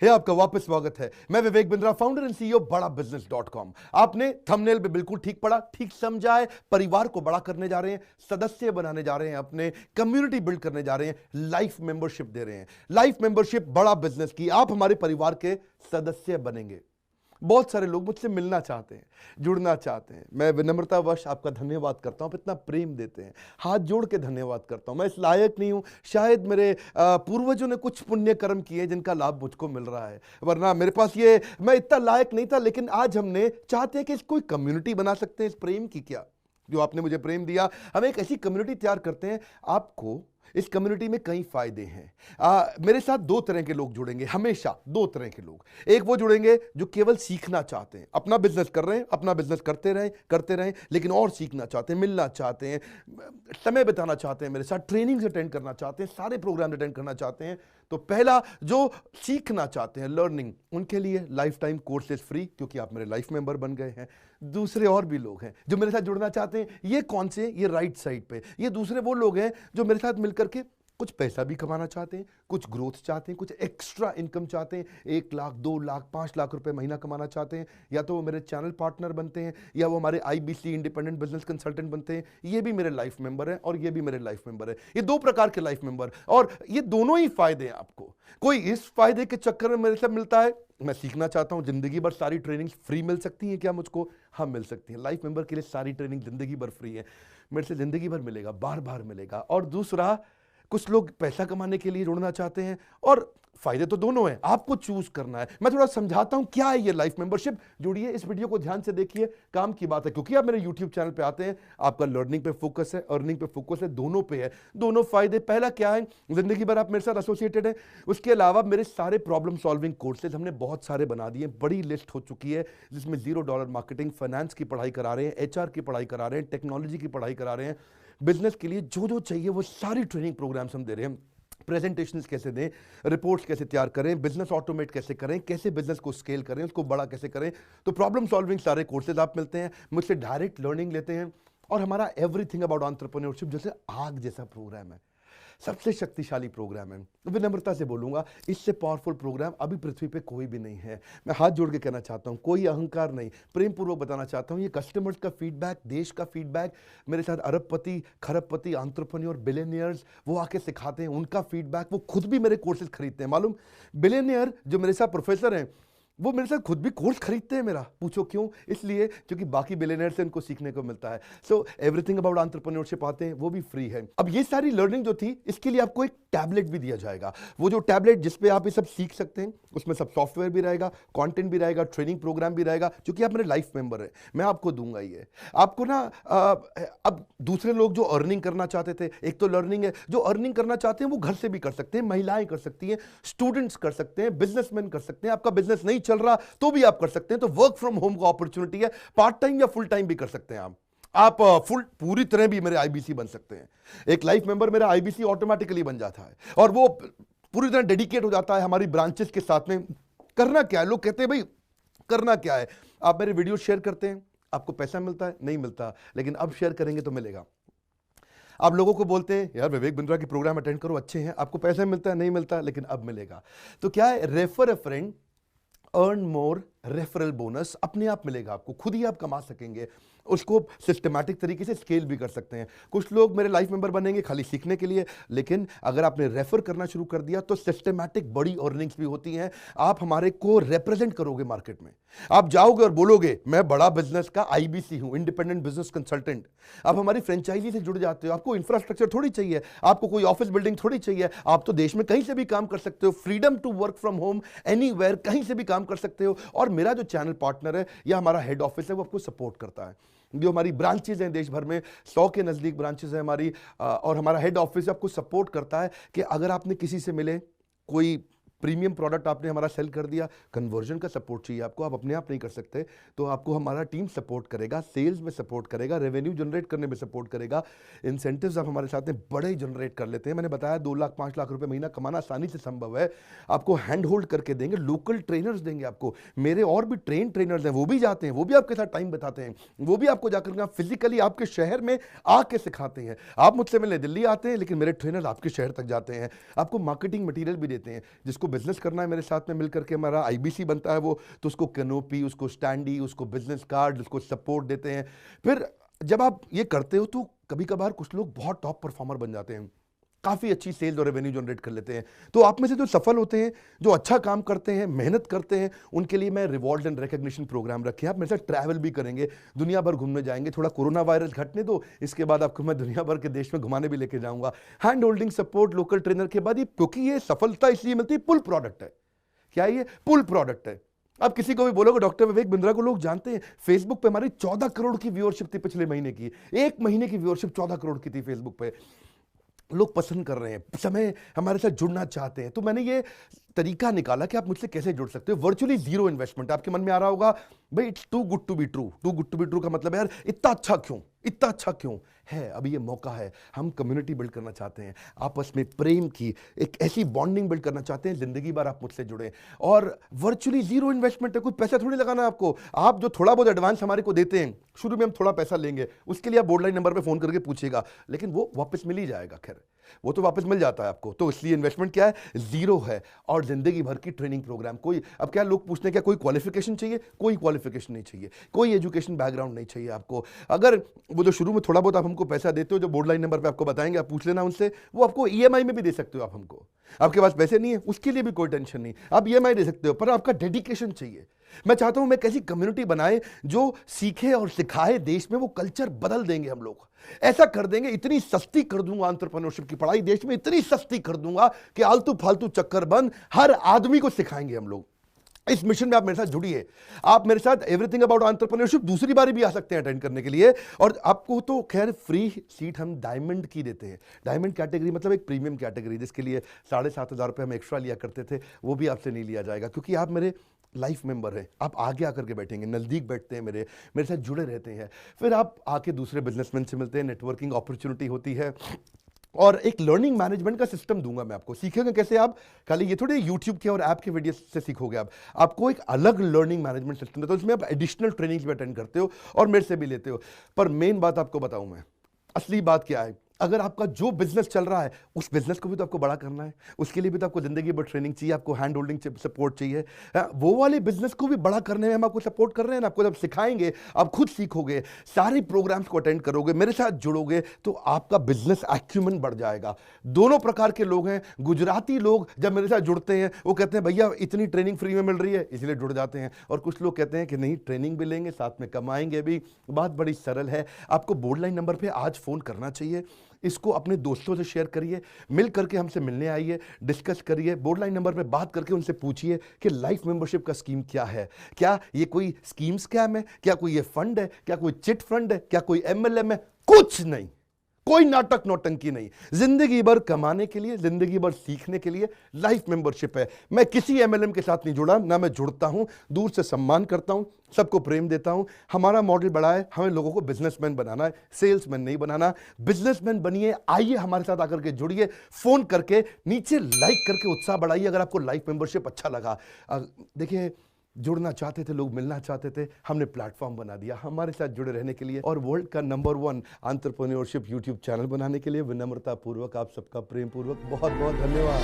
आपका वापस स्वागत है। मैं Vivek Bindra, founder and CEO बड़ा बिजनेस.com। आपने थंबनेल पे बिल्कुल ठीक पढ़ा, ठीक समझा है। परिवार को बड़ा करने जा रहे हैं, सदस्य बनाने जा रहे हैं, अपने कम्युनिटी बिल्ड करने जा रहे हैं, लाइफ मेंबरशिप दे रहे हैं। लाइफ मेंबरशिप बड़ा बिजनेस की, आप हमारे परिवार के सदस्य बनेंगे। बहुत सारे लोग मुझसे मिलना चाहते हैं, जुड़ना चाहते हैं। मैं विनम्रतावश आपका धन्यवाद करता हूं, आप इतना प्रेम देते हैं, हाथ जोड़ के धन्यवाद करता हूं। मैं इस लायक नहीं हूं, शायद मेरे पूर्वजों ने कुछ पुण्य कर्म किए जिनका लाभ मुझको मिल रहा है, वरना मेरे पास ये मैं इतना लायक नहीं था। लेकिन आज हमने चाहते हैं कि कोई कम्युनिटी बना सकते हैं इस प्रेम की। क्या जो आपने मुझे प्रेम दिया, हम एक ऐसी कम्युनिटी तैयार करते हैं। आपको इस कम्युनिटी में कई फायदे हैं। मेरे साथ दो तरह के लोग जुड़ेंगे, हमेशा दो तरह के लोग। एक वो जुड़ेंगे जो केवल सीखना चाहते हैं, अपना बिजनेस कर रहे हैं, अपना बिजनेस करते रहें, लेकिन और सीखना चाहते हैं, मिलना चाहते हैं, समय बिताना चाहते हैं, मेरे साथ ट्रेनिंग्स अटेंड करना चाहते हैं, सारे प्रोग्राम अटेंड करना चाहते हैं। तो पहला, जो सीखना चाहते हैं, लर्निंग, उनके लिए लाइफ टाइम कोर्सेज फ्री, क्योंकि आप मेरे लाइफ मेंबर बन गए हैं। दूसरे और भी लोग हैं जो मेरे साथ जुड़ना चाहते हैं। ये कौन से? ये राइट साइड पे ये दूसरे वो लोग हैं जो मेरे साथ मिलकर के कुछ पैसा भी कमाना चाहते हैं, कुछ ग्रोथ चाहते हैं, कुछ एक्स्ट्रा इनकम चाहते हैं। 1 लाख, 2 लाख, 5 लाख रुपए महीना कमाना चाहते हैं। या तो वो मेरे चैनल पार्टनर बनते हैं, या वो हमारे IBC इंडिपेंडेंट बिजनेस कंसल्टेंट बनते हैं। ये भी मेरे लाइफ मेंबर है और ये भी मेरे लाइफ मेंबर है। ये दो प्रकार के लाइफ मेंबर, और ये दोनों ही फायदे हैं आपको। कोई इस फायदे के चक्कर में मेरे से मिलता है, मैं सीखना चाहता हूं, जिंदगी भर सारी ट्रेनिंग फ्री मिल सकती है क्या मुझको? हाँ, मिल सकती है। लाइफ मेंबर के लिए सारी ट्रेनिंग जिंदगी भर फ्री है, मेरे से जिंदगी भर मिलेगा, बार बार मिलेगा। और दूसरा, कुछ लोग पैसा कमाने के लिए जुड़ना चाहते हैं, और फायदे तो दोनों हैं, आपको चूज करना है। मैं थोड़ा समझाता हूं क्या है ये लाइफ मेंबरशिप। जुड़िए, इस वीडियो को ध्यान से देखिए, काम की बात है। क्योंकि आप मेरे YouTube चैनल पे आते हैं, आपका लर्निंग पे फोकस है, अर्निंग पे फोकस है, दोनों पे है। दोनों फायदे, पहला क्या है, जिंदगी भर आप मेरे साथ एसोसिएटेड है। उसके अलावा मेरे सारे प्रॉब्लम सॉल्विंग कोर्सेज हमने बहुत सारे बना दिए, बड़ी लिस्ट हो चुकी है, जिसमें $0 मार्केटिंग, फाइनेंस की पढ़ाई करा रहे हैं, HR की पढ़ाई करा रहे हैं, टेक्नोलॉजी की पढ़ाई करा रहे हैं। बिजनेस के लिए जो जो चाहिए वो सारी ट्रेनिंग प्रोग्राम्स हम दे रहे हैं। प्रेजेंटेशंस कैसे दें, रिपोर्ट्स कैसे तैयार करें, बिजनेस ऑटोमेट कैसे करें, कैसे बिजनेस को स्केल करें, उसको बड़ा कैसे करें। तो प्रॉब्लम सॉल्विंग सारे कोर्सेज आप मिलते हैं, मुझसे डायरेक्ट लर्निंग लेते हैं। और हमारा एवरीथिंग अबाउट एंटरप्रेन्योरशिप जैसे आग जैसा प्रोग्राम है, सबसे शक्तिशाली प्रोग्राम है। विनम्रता से बोलूंगा, इससे पावरफुल प्रोग्राम अभी पृथ्वी पे कोई भी नहीं है। मैं हाथ जोड़ के कहना चाहता हूं, कोई अहंकार नहीं, प्रेम पूर्वक बताना चाहता हूं, ये कस्टमर्स का फीडबैक, देश का फीडबैक, मेरे साथ अरबपति, खरबपति, एंटरप्रेन्योर, बिलियनियर्स, वो आके सिखाते हैं, उनका फीडबैक, वो खुद भी मेरे कोर्सेज खरीदते हैं। मालूम, बिलियनियर जो मेरे साथ प्रोफेसर हैं, वो मेरे साथ खुद भी कोर्स खरीदते हैं मेरा। पूछो क्यों? इसलिए क्योंकि बाकी बिलियनियर से उनको सीखने को मिलता है। सो एवरीथिंग अबाउट एंटरप्रेन्योरशिप आते हैं, वो भी फ्री है। अब ये सारी लर्निंग जो थी, इसके लिए आपको एक टैबलेट भी दिया जाएगा। वो जो टैबलेट जिसपे आप ये सब सीख सकते हैं, उसमें सब सॉफ्टवेयर भी रहेगा, कंटेंट भी रहेगा, ट्रेनिंग प्रोग्राम भी रहेगा। क्योंकि आप मेरे लाइफ मेंबर हैं, मैं आपको दूंगा ये। आपको ना अब दूसरे लोग जो अर्निंग करना चाहते थे, एक तो लर्निंग है, जो अर्निंग करना चाहते हैं वो घर से भी कर सकते हैं, महिलाएं कर सकती हैं, स्टूडेंट्स कर सकते हैं, बिजनेसमैन कर सकते हैं। आपका बिजनेस नहीं चल रहा तो भी आप कर सकते हैं। तो वर्क फ्रॉम होम का अपॉर्चुनिटी है, पार्ट टाइम या फुल टाइम भी कर सकते हैं आप फुल पूरी तरह भी मेरे IBC बन सकते हैं। एक लाइफ मेंबर मेरा IBC ऑटोमेटिकली बन जाता है, और वो पूरी तरह डेडिकेट हो जाता है हमारी ब्रांचेस के साथ में। करना क्या है, लोग कहते हैं भाई करना क्या है, आप मेरे वीडियो शेयर करते हैं, आपको पैसा मिलता है? नहीं मिलता, लेकिन अब शेयर करेंगे तो मिलेगा। आप लोगों को बोलते हैं यार विवेक बिंद्रा की प्रोग्राम अटेंड करो, अच्छे हैं, आपको पैसा मिलता है? नहीं मिलता, लेकिन अब मिलेगा। तो क्या है, refer a friend, earn more, referral bonus अपने आप मिलेगा आपको, खुद ही आप कमा सकेंगे। उसको सिस्टमैटिक तरीके से स्केल भी कर सकते हैं। कुछ लोग मेरे लाइफ मेंबर बनेंगे खाली सीखने के लिए, लेकिन अगर आपने रेफर करना शुरू कर दिया तो सिस्टमैटिक बड़ी अर्निंग्स भी होती हैं। आप हमारे को रिप्रेजेंट करोगे मार्केट में, आप जाओगे और बोलोगे मैं बड़ा बिजनेस का IBC हूं, इंडिपेंडेंट बिजनेस कंसल्टेंट। आप हमारी फ्रेंचाइजी से जुड़ जाते हो, आपको इंफ्रास्ट्रक्चर थोड़ी चाहिए, आपको कोई ऑफिस बिल्डिंग थोड़ी चाहिए, आप तो देश में कहीं से भी काम कर सकते हो, freedom to work from home, anywhere, कहीं से भी काम कर सकते हो। और मेरा जो चैनल पार्टनर है या हमारा हेड ऑफिस है, वो आपको सपोर्ट करता है। जो हमारी ब्रांचेज हैं देश भर में, 100 के नजदीक ब्रांचेज हैं हमारी, और हमारा हेड ऑफिस आपको सपोर्ट करता है कि अगर आपने किसी से मिले, कोई प्रीमियम प्रोडक्ट आपने हमारा सेल कर दिया, कन्वर्जन का सपोर्ट चाहिए आपको, आप अपने आप नहीं कर सकते, तो आपको हमारा टीम सपोर्ट करेगा, सेल्स में सपोर्ट करेगा, रेवेन्यू जनरेट करने में सपोर्ट करेगा। इंसेंटिव्स आप हमारे साथ में बड़े जनरेट कर लेते हैं। मैंने बताया 2 लाख 5 लाख रुपए महीना कमाना आसानी से संभव है। आपको हैंड होल्ड करके देंगे, लोकल ट्रेनर्स देंगे आपको, मेरे और भी ट्रेन ट्रेनर्स हैं, वो भी जाते हैं, वो भी आपके साथ टाइम बताते हैं, वो भी आपको जाकर फिजिकली आपके शहर में आके सिखाते हैं। आप मुझसे मिलने दिल्ली आते हैं, लेकिन मेरे ट्रेनर आपके शहर तक जाते हैं, आपको मार्केटिंग मटीरियल भी देते हैं, जिसको जिसको बिजनेस करना है मेरे साथ में मिल करके हमारा आईबीसी बनता है वो, तो उसको कैनोपी, उसको स्टैंडी, उसको बिजनेस कार्ड, उसको सपोर्ट देते हैं। फिर जब आप ये करते हो तो कभी कभार कुछ लोग बहुत टॉप परफॉर्मर बन जाते हैं, काफ़ी अच्छी सेल्स और रेवेन्यू जनरेट कर लेते हैं। तो आप में से जो सफल होते हैं, जो अच्छा काम करते हैं, मेहनत करते हैं, उनके लिए मैं रिवॉर्ड एंड रिकग्निशन प्रोग्राम रखे हैं। आप मेरे साथ ट्रैवल भी करेंगे, दुनिया भर घूमने जाएंगे। थोड़ा कोरोना वायरस घटने दो, इसके बाद आपको मैं दुनिया भर के देश में घुमाने भी लेके जाऊंगा। Hand holding support, local trainer के बाद, ये क्योंकि ये सफलता इसलिए मिलती है, पुल प्रोडक्ट है। क्या ये पुल प्रोडक्ट है? आप किसी को भी बोलोगे डॉक्टर विवेक बिंद्रा को लोग जानते हैं, फेसबुक पे हमारी 14 करोड़ की व्यूअरशिप थी पिछले महीने की। एक महीने की व्यूअरशिप 14 करोड़ की थी फेसबुक पे। लोग पसंद कर रहे हैं, समय हमारे साथ जुड़ना चाहते हैं। तो मैंने ये तरीका निकाला कि आप मुझसे कैसे जुड़ सकते हो। Virtually zero investment. आपके मन में आ रहा होगा भाई it's too good to be true. Too good to be true का मतलब है यार इतना अच्छा क्यों, इतना अच्छा क्यों है? अभी ये मौका है, हम कम्युनिटी बिल्ड करना चाहते हैं, आपस में प्रेम की एक ऐसी बॉन्डिंग बिल्ड करना चाहते हैं, जिंदगी भर आप मुझसे जुड़े। और वर्चुअली जीरो इन्वेस्टमेंट है, कुछ पैसा थोड़ी लगाना है आपको। आप जो थोड़ा बहुत एडवांस हमारे को देते हैं, शुरू में हम थोड़ा पैसा लेंगे, उसके लिए आप बोर्ड लाइन नंबर पे फोन करके पूछिएगा, लेकिन वो वापस मिल ही जाएगा। खैर वो तो वापस मिल जाता है आपको। तो इसलिए इन्वेस्टमेंट क्या है? जीरो है। और जिंदगी भर की ट्रेनिंग प्रोग्राम। कोई अब क्या लोग पूछते हैं क्या कोई क्वालिफिकेशन चाहिए? कोई क्वालिफिकेशन नहीं चाहिए, कोई एजुकेशन बैकग्राउंड नहीं चाहिए आपको। अगर वो जो शुरू में थोड़ा बहुत आप हमको पैसा देते हो, जो बोर्ड लाइन नंबर पे आपको बताएंगे, आप पूछ लेना उनसे, वो आपको ईएमआई में भी दे सकते हो आप हमको। आपके पास पैसे नहीं है उसके लिए भी कोई टेंशन नहीं, आप ईएमआई दे सकते हो, पर आपका डेडिकेशन चाहिए। मैं चाहता हूं मैं कैसी कम्युनिटी बनाए जो सीखे और सिखाए देश में, वो कल्चर बदल देंगे हम लोग। ऐसा कर देंगे, इतनी सस्ती कर दूंगा एंटरप्रेन्योरशिप की पढ़ाई देश में, इतनी सस्ती कर दूंगा कि आलतू फालतू चक्कर बंद, हर आदमी को सिखाएंगे हम लोग। इस मिशन में आप मेरे साथ जुड़िए। आप मेरे साथ एवरीथिंग अबाउट एंटरप्रेन्योरशिप दूसरी बारी भी आ सकते हैं अटेंड करने के लिए। और आपको तो खैर फ्री सीट हम डायमंड की देते हैं। डायमंड कैटेगरी मतलब एक प्रीमियम कैटेगरी, जिसके लिए 7,500 रुपये हम एक्स्ट्रा लिया करते थे, वो भी आपसे नहीं लिया जाएगा, क्योंकि आप मेरे लाइफ मेंबर है। आप आगे आकर के बैठेंगे, नज़दीक बैठते हैं, मेरे साथ जुड़े रहते हैं। फिर आप आके दूसरे बिजनेसमैन से मिलते हैं, नेटवर्किंग अपॉर्चुनिटी होती है। और एक लर्निंग मैनेजमेंट का सिस्टम दूंगा मैं आपको। सीखेंगे कैसे? आप खाली ये थोड़ी यूट्यूब के और ऐप के वीडियो से सीखोगे, आप आपको एक अलग लर्निंग मैनेजमेंट सिस्टम है। तो इसमें आप एडिशनल ट्रेनिंग्स भी अटेंड करते हो और मेरे से भी लेते हो। पर मेन बात आपको बताऊं मैं, असली बात क्या है, अगर आपका जो बिजनेस चल रहा है उस बिजनेस को भी तो आपको बड़ा करना है, उसके लिए भी तो आपको जिंदगी भर ट्रेनिंग चाहिए, आपको हैंड होल्डिंग सपोर्ट चाहिए। वो वाले बिजनेस को भी बड़ा करने में हम आपको सपोर्ट कर रहे हैं ना। आपको जब सिखाएंगे, आप खुद सीखोगे, सारे प्रोग्राम्स को अटेंड करोगे, मेरे साथ जुड़ोगे, तो आपका बिजनेस एक्यूमेंट बढ़ जाएगा। दोनों प्रकार के लोग हैं। गुजराती लोग जब मेरे साथ जुड़ते हैं वो कहते हैं भैया इतनी ट्रेनिंग फ्री में मिल रही है, इसलिए जुड़ जाते हैं। और कुछ लोग कहते हैं कि नहीं, ट्रेनिंग भी लेंगे, साथ में कमाएंगे भी। बात बड़ी सरल है। आपको बोर्ड लाइन नंबर पर आज फोन करना चाहिए, इसको अपने दोस्तों से शेयर करिए, मिल करके हमसे मिलने आइए, डिस्कस करिए, बोर्ड लाइन नंबर पे बात करके उनसे पूछिए कि लाइफ मेंबरशिप का स्कीम क्या है। क्या ये कोई स्कीम स्कैम है? क्या कोई ये फंड है? क्या कोई चिट फंड है? क्या कोई एमएलएम है? कुछ नहीं, कोई नाटक नौटंकी नहीं। जिंदगी भर कमाने के लिए, जिंदगी भर सीखने के लिए लाइफ मेंबरशिप है। मैं किसी एमएलएम के साथ नहीं जुड़ा, ना मैं जुड़ता हूं। दूर से सम्मान करता हूं, सबको प्रेम देता हूं। हमारा मॉडल बड़ा है, हमें लोगों को बिजनेसमैन बनाना है, सेल्समैन नहीं बनाना। बिजनेसमैन बनिए, आइए हमारे साथ आकर के जुड़िए, फोन करके नीचे लाइक करके उत्साह बढ़ाइए अगर आपको लाइफ मेंबरशिप अच्छा लगा। देखिए, जुड़ना चाहते थे लोग, मिलना चाहते थे, हमने प्लेटफॉर्म बना दिया हमारे साथ जुड़े रहने के लिए। और वर्ल्ड का नंबर 1 एंटरप्रेन्योरशिप यूट्यूब चैनल बनाने के लिए विनम्रता पूर्वक आप सबका प्रेम पूर्वक बहुत बहुत धन्यवाद।